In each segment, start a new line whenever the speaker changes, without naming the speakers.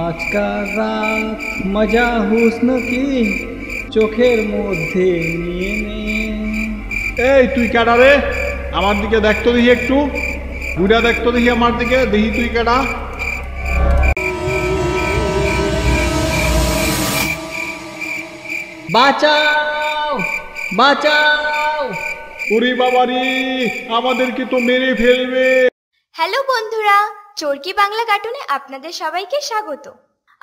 আজকাল রাত মজা হুসন কি চোখের মধ্যে নিয়ে নে।
এই তুই কেডা রে? আমার দিকে দেখতো দেখি একটু, ঘুরা দেখতো দেখি আমার দিকে, দেখি তুই কেডা।
বাঁচাও বাঁচাও!
ওরে বাবারি, আমাদেরকে তো মেরে ফেলবে।
হ্যালো বন্ধুরা, চরকি বাংলা কার্টুনে আপনাদের সবাইকে স্বাগত।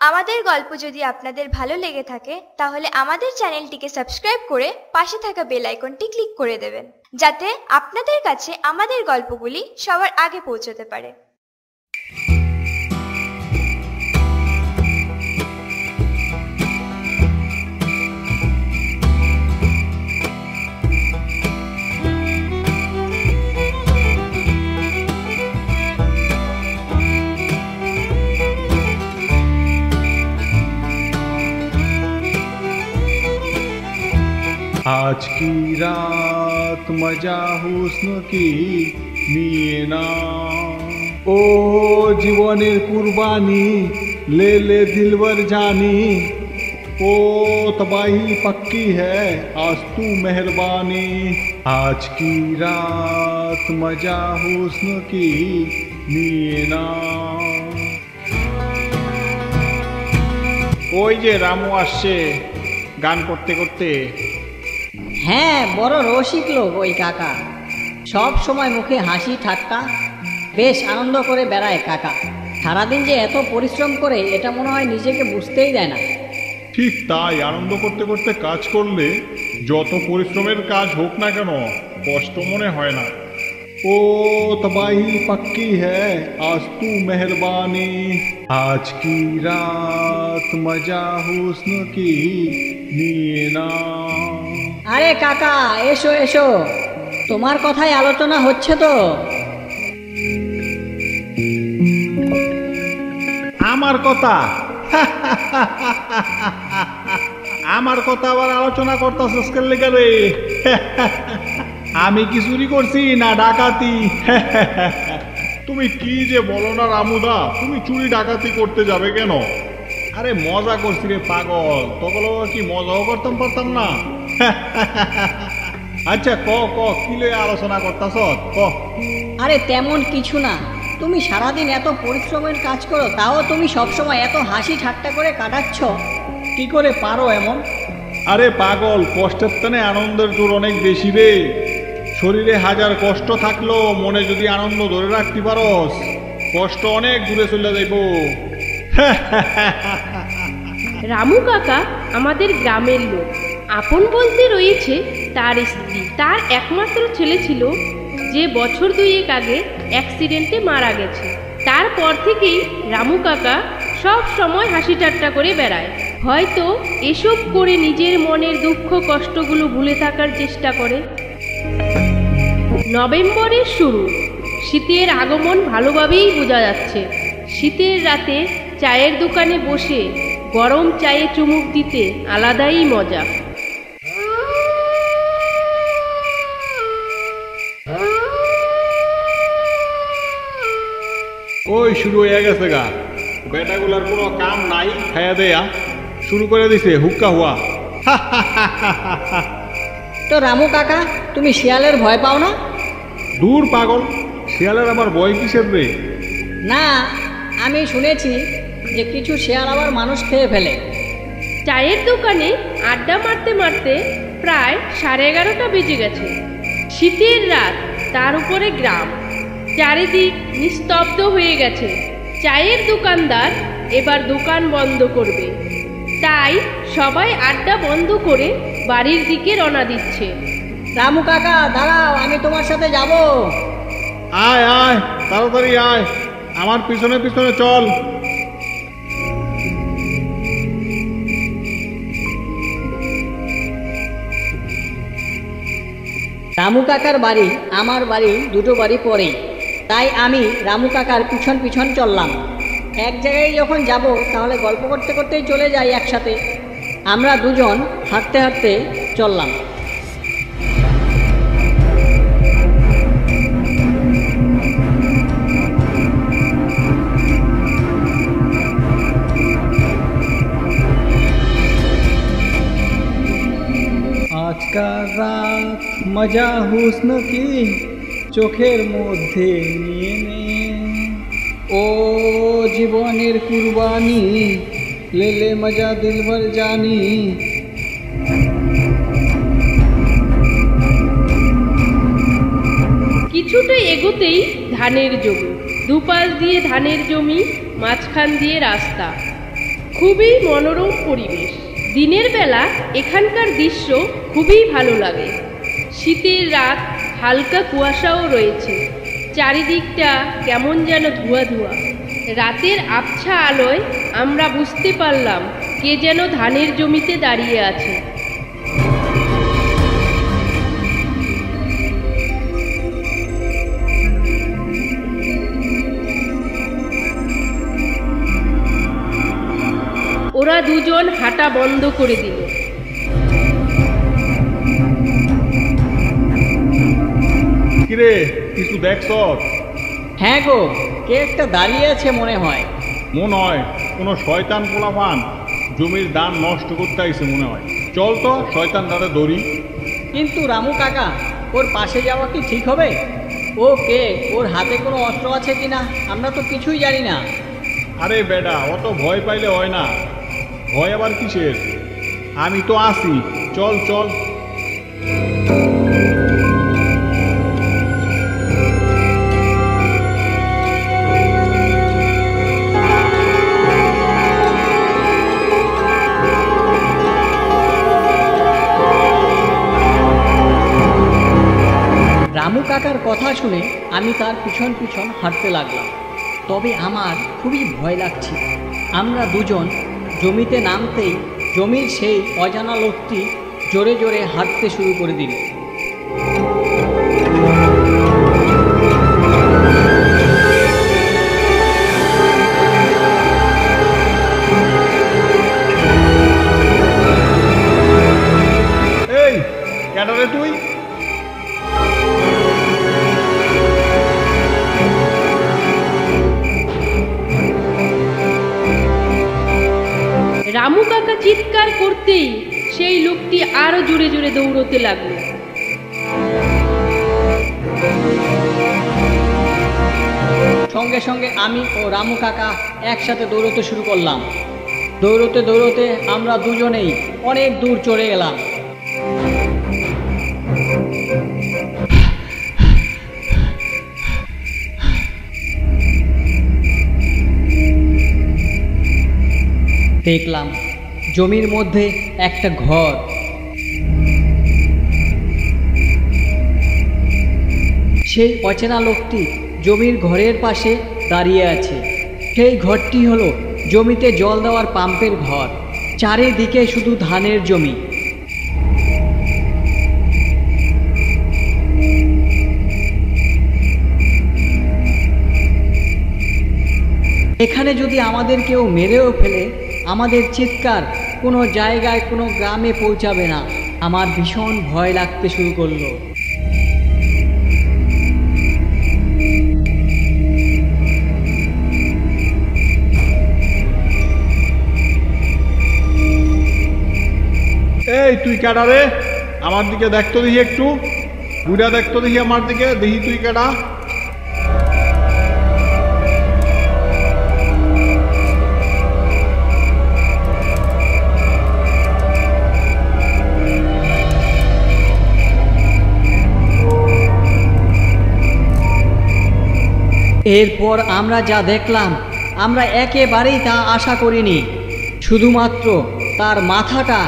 আমাদের গল্প যদি আপনাদের ভালো লেগে থাকে তাহলে আমাদের চ্যানেলটিকে সাবস্ক্রাইব করে পাশে থাকা বেল আইকনটি ক্লিক করে দেবেন, যাতে আপনাদের কাছে আমাদের গল্পগুলি সবার আগে পৌঁছতে পারে।
आज की रात मजा हुस्न की নিয়ে না, ও জীবনের কুরবানি ले ले दिलवर जानी, ओ तबाही पक्की है आज तू मेहरबानी, आज की रात मजा हुस्न की নিয়ে না। ওই যে রামু আসছে গান করতে করতে।
হ্যাঁ, বড় রসিক লোক ওই কাকা। সব সময় মুখে হাসি ঠাট্টা, বেশ আনন্দ করে বেড়ায় কাকা। সারাদিন যে এত পরিশ্রম করে এটা মনে হয় নিজেকে বুঝতেই দেয় না।
ঠিক তাই, আনন্দ করতে করতে কাজ করলে যত পরিশ্রমের কাজ হোক না কেন কষ্ট মনে হয় না। ও তবাহি পক্কি হ্যায় আজ তু মেহরবানি, আজ কি রাত মজা হুস্ন কি নিয়ে না।
আরে কাকা, এসো এসো, তোমার কথাই আলোচনা হচ্ছে তো।
আমার কথা? আমার কথা আবার আলোচনা করতেছস কেন লেগে রে? আমি কি চুরি করছি না ডাকাতি? তুমি কি যে বলো না রামুদা, তুমি চুরি ডাকাতি করতে যাবে কেন? আরে মজা করছি রে পাগল, তখন কি মজাও করতাম পারতাম না। আচ্ছা ক ক কি লয়ে আলোচনা করতেছ ক।
আরে তেমন কিছু না, তুমি সারাদিন এত পরিশ্রমের কাজ করো, তাও তুমি সবসময় এত হাসি ঠাট্টা করে কাটাচ্ছ, কি করে পারো এমন?
আরে পাগল, কষ্টের টানে আনন্দের জোর অনেক বেশি রে। শরীরে হাজার কষ্ট থাকলো মনে যদি আনন্দ ধরে রাখতে পারস, কষ্ট অনেক দূরে চলে যাইব।
রামু কাকা আমাদের গ্রামের লোক। আপন বলতে রয়েছে তার স্ত্রী, তার একমাত্র ছেলে ছিল যে বছর দুয়েক আগে অ্যাক্সিডেন্টে মারা গেছে। তারপর থেকেই রামু কাকা সব সময় হাসি ঠাট্টা করে বেড়ায়। হয়তো এসব করে নিজের মনের দুঃখ কষ্টগুলো ভুলে থাকার চেষ্টা করে। নভেম্বরের শুরু, শীতের আগমন ভালোভাবেই বোঝা যাচ্ছে। শীতের রাতে চায়ের দোকানে বসে গরম চায়ে চুমুক দিতে আলাদাই মজা।
ওই শুরু হয়ে গেছে গা, বেটাগুলার কোনো কাম নাই, খাইয়া দেয়া শুরু করে দিছে হুক্কা হুয়া।
তো রামু কাকা, তুমি শিয়ালের ভয় পাও না?
দূর পাগল, শিয়ালের আবার ভয় কিসের রে?
না, আমি শুনেছি যে কিছু শিয়াল আবার মানুষ খেয়ে ফেলে।
চায়ের দোকানে আড্ডা মারতে মারতে প্রায় 11:30 বেজে গেছে। শীতের রাত, তার উপরে গ্রাম, চারিদিক নিস্তব্ধ হয়ে গেছে। চায়ের দোকানদার এবার দোকান বন্ধ করবে, তাই সবাই আড্ডা বন্ধ করে বাড়ির দিকে রওনা দিচ্ছে।
রামু কাকা দাঁড়াও, আমি তোমার সাথে যাব।
আয় আয়, তাড়াতাড়ি আয়, আমার পিছনে পিছনে চল।
রামু কাকার বাড়ি আমার বাড়ি দুটো বাড়ি পরেই, তাই আমি রামু কাকার পিছন পিছন চললাম। এক জায়গায় যখন যাব তাহলে গল্প করতে করতেই চলে যাই একসাথে। আমরা দুজন হাঁটতে হাঁটতে চললাম।
আজকাল রাত মজা হুস্ন কি চোখের মধ্যে নিয়ে নে। ও জীবনের কুরবানি লেলে মজা দিলভর জানি।
কিছুটা এগোতেই ধানের জমি, দুপাশ দিয়ে ধানের জমি, মাঝখান দিয়ে রাস্তা। খুবই মনোরম পরিবেশ। দিনের বেলা এখানকার দৃশ্য খুবই ভালো লাগে। শীতের রাত, হালকা কুয়াশাও রয়েছে। চারিদিকটা কেমন যেন ধোঁয়া ধোঁয়া। রাতের আবছা আলোয় আমরা বুঝতে পারলাম কে যেন ধানের জমিতে দাঁড়িয়ে আছে। ওরা দুজন হাঁটা বন্ধ করে দিল।
কিরে, কিছু দেখছ?
হ্যাঁ গো, কে একটা দাঁড়িয়ে আছে মনে হয়।
মনে হয় কোনো শয়তান পোলাপান জমির ধান নষ্ট করতে আইছে মনে হয়। চল তো শয়তান দাঁড়ে ধরি।
কিন্তু রামু কাকা, ওর পাশে যাওয়া কি ঠিক হবে? ও কে, ওর হাতে কোনো অস্ত্র আছে কিনা আমরা তো কিছুই জানি না।
আরে বেটা, অত ভয় পাইলে হয় না। ভয় আবার কিসের? আমি তো আছি, চল চল।
রামু কাকার কথা শুনে আমি তার পিছন পিছন হাঁটতে লাগলাম। তবে আমার খুবই ভয় লাগছিল। আমরা দুজন জমিতে নামতেই জমির সেই অজানা লোকটি জোরে জোরে হাঁটতে শুরু করে দিল।
এই ক্যাডারে তুই?
রামু কাকা চিৎকার করতেই সেই লোকটি আরো জোরে জোরে দৌড়তে লাগলো।
সঙ্গে সঙ্গে আমি ও রামু কাকা একসাথে দৌড়তে শুরু করলাম। দৌড়তে দৌড়তে আমরা দুজনেই অনেক দূর চলে গেলাম। দেখলাম জমির মধ্যে একটা ঘর। সেই অচেনা লোকটি জমির ঘরের পাশে দাঁড়িয়ে আছে। সেই ঘরটি হলো জমিতে জল দেওয়ার পাম্পের ঘর। চারিদিকে শুধু ধানের জমি। এখানে যদি আমাদের কেউ মেরেও ফেলে, আমাদের চিৎকার কোনো জায়গায় কোনো গ্রামে পৌঁছাবে না। আমার ভীষণ ভয় লাগতে শুরু করলো।
এই তুই ক্যাডারে? আমার দিকে দেখতো দেখি একটু। বুড়া দেখতো দেখি আমার দিকে, দেখি তুই ক্যাডা।
এরপর আমরা যা দেখলাম, আমরা একেবারেই তা আশা করিনি। শুধুমাত্র তার মাথাটা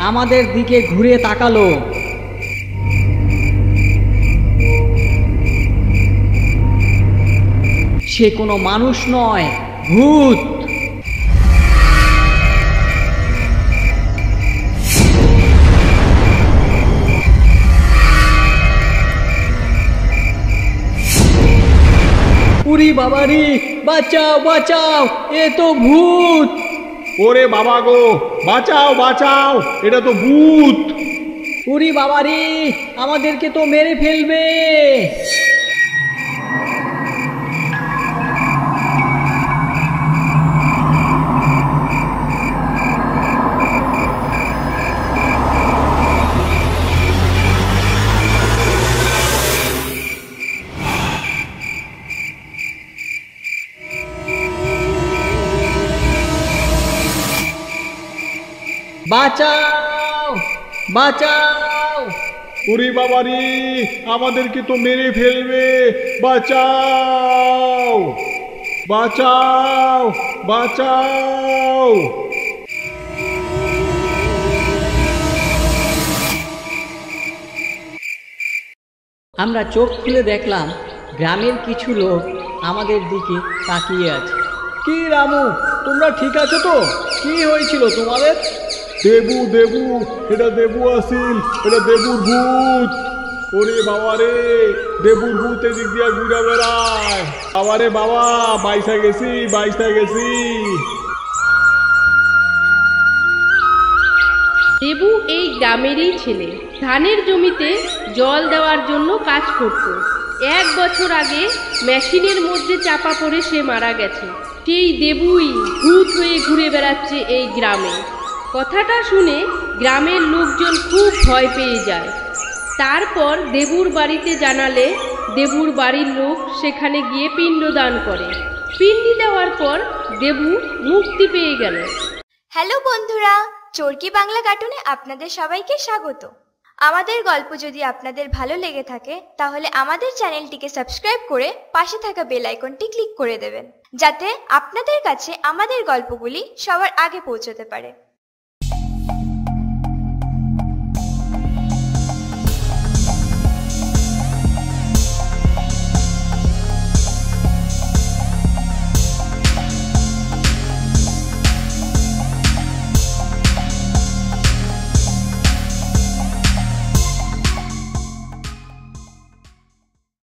আমাদের দিকে ঘুরে তাকালো। সে কোনো মানুষ নয়, ভূত। উরি বাবারি, বাঁচাও বাঁচাও, এ তো ভূত।
ওরে বাবা গো, বাঁচাও বাঁচাও, এটা তো ভূত।
উরি বাবারি, আমাদেরকে তো মেরে ফেলবে।
বাঁচাও বাঁচাও।
ওরে বাবারে, আমাদেরকে তো মেরে ফেলবে, বাঁচাও বাঁচাও বাঁচাও।
আমরা চোখ খুলে দেখলাম গ্রামের কিছু লোক আমাদের দিকে তাকিয়ে আছে।
কি রামু, তোমরা ঠিক আছো তো? কি হয়েছিল তোমাদের?
দেবু দেবু, এটা দেবু আসিল, এটা দেবুর ভূত। ওরে বাবারে, দেবুর ভূত এদিক দিয়া ঘুরে বেড়ায়। বাবারে বাবা, বাইসা গেছি বাইসা গেছি।
দেবু এই গ্রামেরই ছেলে। ধানের জমিতে জল দেওয়ার জন্য কাজ করত। 1 বছর আগে মেশিনের মধ্যে চাপা পড়ে সে মারা গেছে। সেই দেবুই ভূত হয়ে ঘুরে বেড়াচ্ছে এই গ্রামে। কথাটা শুনে গ্রামের লোকজন খুব ভয় পেয়ে যায়। তারপর দেবুর বাড়িতে জানালে দেবুর বাড়ির লোক সেখানে গিয়ে পিণ্ডদান করে। পিণ্ডি দেওয়ার পর দেবু মুক্তি পেয়ে গেল।
হ্যালো বন্ধুরা, চরকি বাংলা কার্টুনে আপনাদের সবাইকে স্বাগত। আমাদের গল্প যদি আপনাদের ভালো লেগে থাকে তাহলে আমাদের চ্যানেলটিকে সাবস্ক্রাইব করে পাশে থাকা বেল আইকনটি ক্লিক করে দেবেন, যাতে আপনাদের কাছে আমাদের গল্পগুলি সবার আগে পৌঁছতে পারে।